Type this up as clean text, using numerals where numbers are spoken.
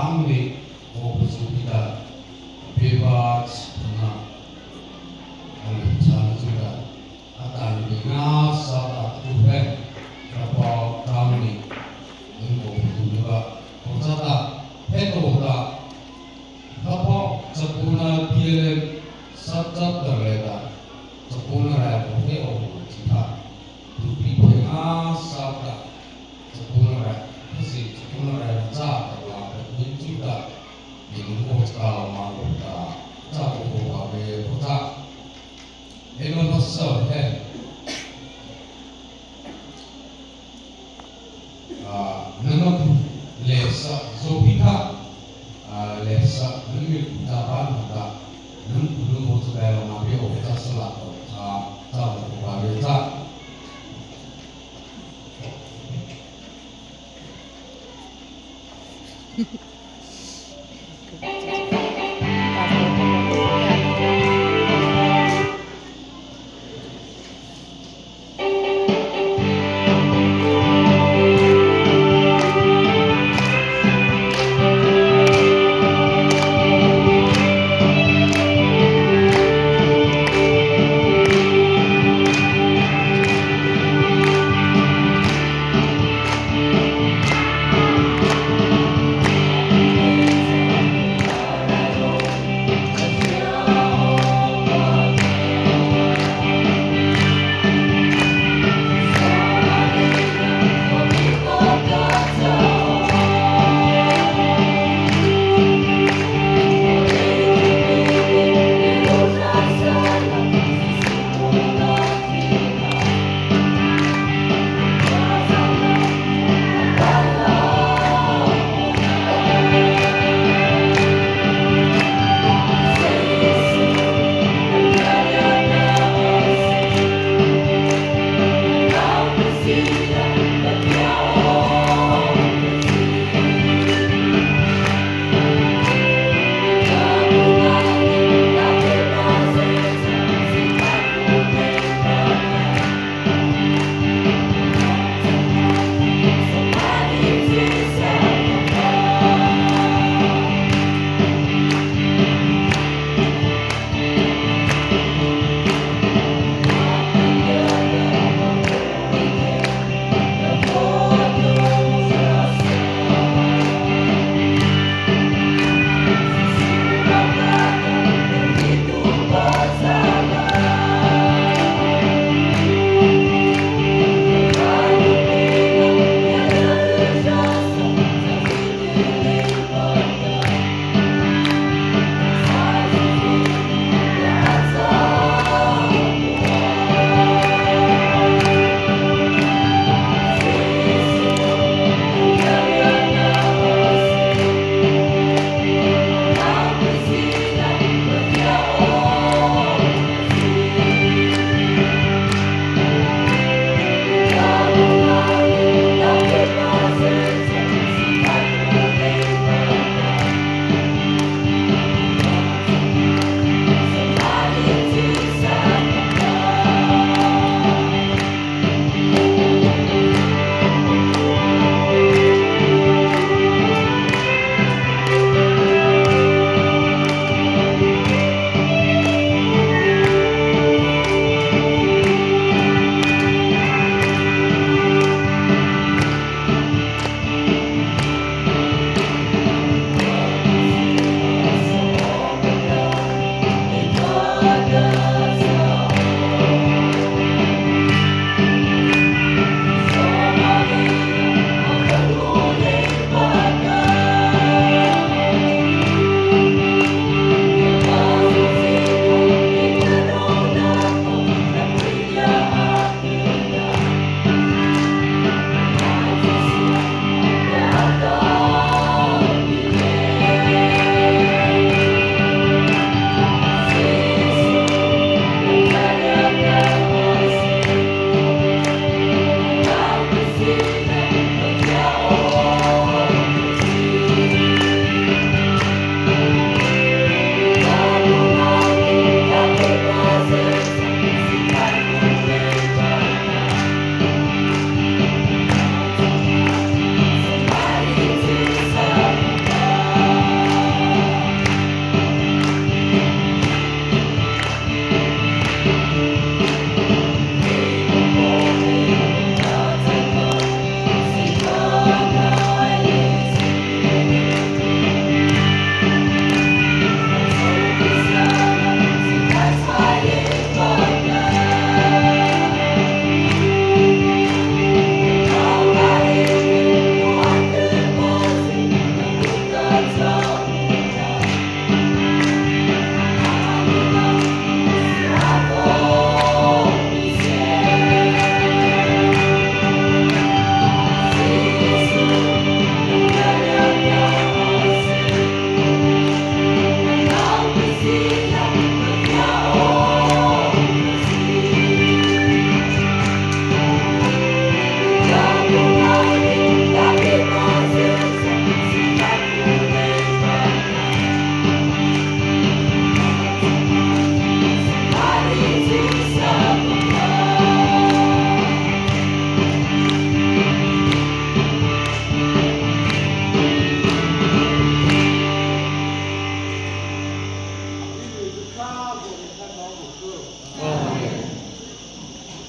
family opportunity pivot na ang challenge at ang nga sa tuwe kapwa family ng opportunity kung sa heto da kapwa sa puna piling sajat dareda sa puna raya ko he opportunity tu piling nga sa puna raya kasi sa puna raya sa juga Ilmu sekali mahu tak tahu apa tak. Ilmu pasal nama lesa zopika lesa demi dapat tak nam belum sekali mahu tak selalu tahu apa tak. Thank you.